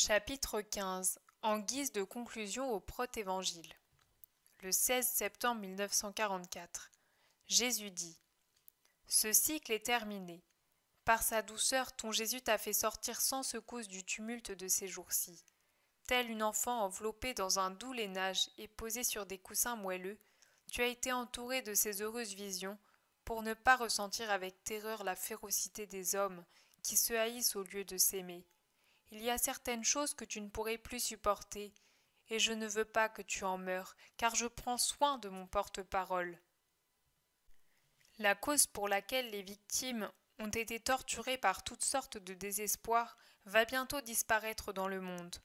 Chapitre 15. En guise de conclusion au protévangile. Le 16 septembre 1944. Jésus dit : ce cycle est terminé. Par sa douceur, ton Jésus t'a fait sortir sans secousse du tumulte de ces jours-ci. Tel une enfant enveloppée dans un doux lainage et posée sur des coussins moelleux, tu as été entouré de ces heureuses visions pour ne pas ressentir avec terreur la férocité des hommes qui se haïssent au lieu de s'aimer. Il y a certaines choses que tu ne pourrais plus supporter, et je ne veux pas que tu en meures, car je prends soin de mon porte-parole. La cause pour laquelle les victimes ont été torturées par toutes sortes de désespoirs va bientôt disparaître dans le monde.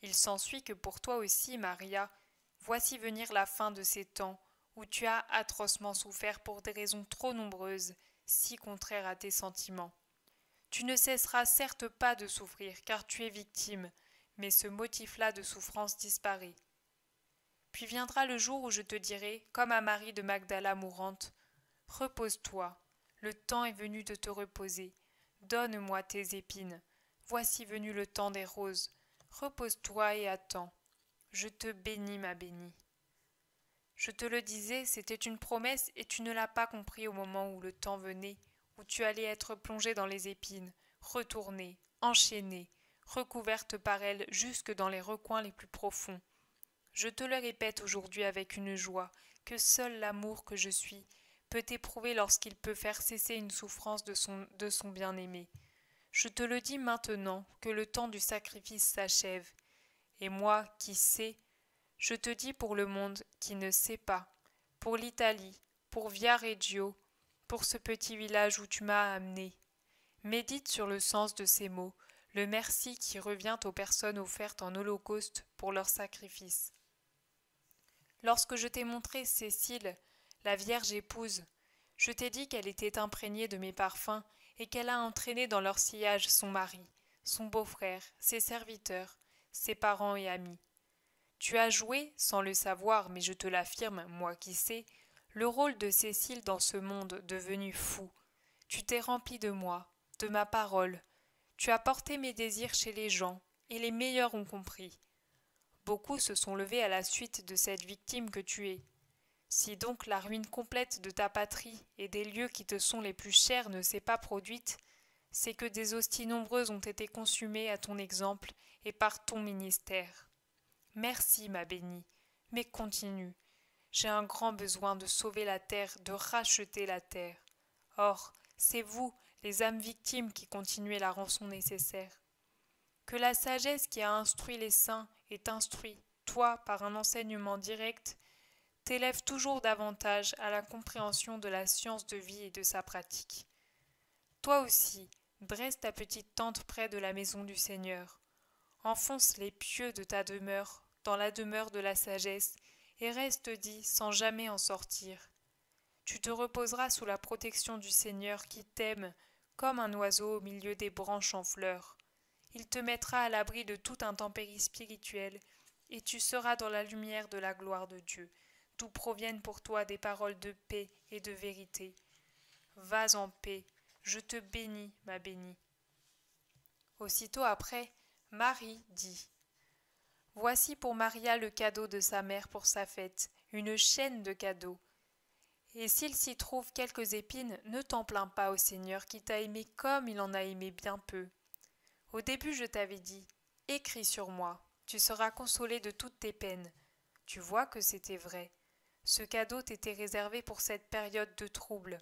Il s'ensuit que pour toi aussi, Maria, voici venir la fin de ces temps où tu as atrocement souffert pour des raisons trop nombreuses, si contraires à tes sentiments. Tu ne cesseras certes pas de souffrir, car tu es victime, mais ce motif-là de souffrance disparaît. Puis viendra le jour où je te dirai, comme à Marie de Magdala mourante, « Repose-toi, le temps est venu de te reposer. Donne-moi tes épines. Voici venu le temps des roses. Repose-toi et attends. Je te bénis, ma bénie. » Je te le disais, c'était une promesse et tu ne l'as pas compris au moment où le temps venait, où tu allais être plongée dans les épines, retournée, enchaînée, recouverte par elles jusque dans les recoins les plus profonds. Je te le répète aujourd'hui avec une joie que seul l'amour que je suis peut éprouver lorsqu'il peut faire cesser une souffrance de son bien-aimé. Je te le dis maintenant que le temps du sacrifice s'achève, et moi qui sais, je te dis pour le monde qui ne sait pas, pour l'Italie, pour Viareggio, pour ce petit village où tu m'as amené. Médite sur le sens de ces mots, le merci qui revient aux personnes offertes en holocauste pour leur sacrifice. Lorsque je t'ai montré Cécile, la Vierge épouse, je t'ai dit qu'elle était imprégnée de mes parfums et qu'elle a entraîné dans leur sillage son mari, son beau-frère, ses serviteurs, ses parents et amis. Tu as joué, sans le savoir, mais je te l'affirme, moi qui sais, le rôle de Cécile dans ce monde devenu fou. Tu t'es rempli de moi, de ma parole. Tu as porté mes désirs chez les gens, et les meilleurs ont compris. Beaucoup se sont levés à la suite de cette victime que tu es. Si donc la ruine complète de ta patrie et des lieux qui te sont les plus chers ne s'est pas produite, c'est que des hosties nombreuses ont été consumées à ton exemple et par ton ministère. Merci, ma bénie, mais continue. J'ai un grand besoin de sauver la terre, de racheter la terre. Or, c'est vous, les âmes victimes, qui continuez la rançon nécessaire. Que la sagesse qui a instruit les saints et t'instruit, toi, par un enseignement direct, t'élève toujours davantage à la compréhension de la science de vie et de sa pratique. Toi aussi, dresse ta petite tente près de la maison du Seigneur. Enfonce les pieux de ta demeure dans la demeure de la sagesse et reste dit sans jamais en sortir. Tu te reposeras sous la protection du Seigneur qui t'aime comme un oiseau au milieu des branches en fleurs. Il te mettra à l'abri de toute intempérie spirituelle et tu seras dans la lumière de la gloire de Dieu, d'où proviennent pour toi des paroles de paix et de vérité. Vas en paix, je te bénis, ma bénie. Aussitôt après, Marie dit : voici pour Maria le cadeau de sa mère pour sa fête, une chaîne de cadeaux. Et s'il s'y trouve quelques épines, ne t'en plains pas au Seigneur qui t'a aimé comme il en a aimé bien peu. Au début je t'avais dit : écris sur moi, tu seras consolé de toutes tes peines. Tu vois que c'était vrai. Ce cadeau t'était réservé pour cette période de trouble.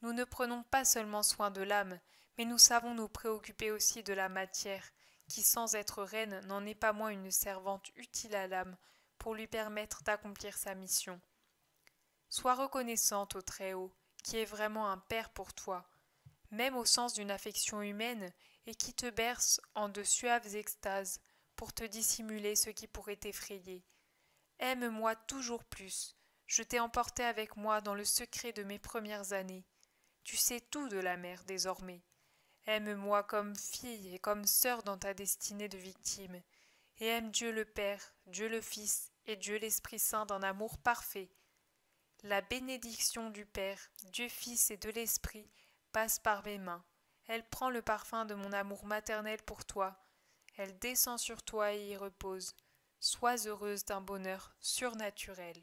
Nous ne prenons pas seulement soin de l'âme, mais nous savons nous préoccuper aussi de la matière, qui sans être reine n'en est pas moins une servante utile à l'âme pour lui permettre d'accomplir sa mission. Sois reconnaissante au Très-Haut, qui est vraiment un Père pour toi, même au sens d'une affection humaine, et qui te berce en de suaves extases pour te dissimuler ce qui pourrait t'effrayer. Aime-moi toujours plus, je t'ai emporté avec moi dans le secret de mes premières années. Tu sais tout de la mère désormais. Aime-moi comme fille et comme sœur dans ta destinée de victime, et aime Dieu le Père, Dieu le Fils et Dieu l'Esprit Saint d'un amour parfait. La bénédiction du Père, Dieu Fils et de l'Esprit passe par mes mains. Elle prend le parfum de mon amour maternel pour toi. Elle descend sur toi et y repose. Sois heureuse d'un bonheur surnaturel.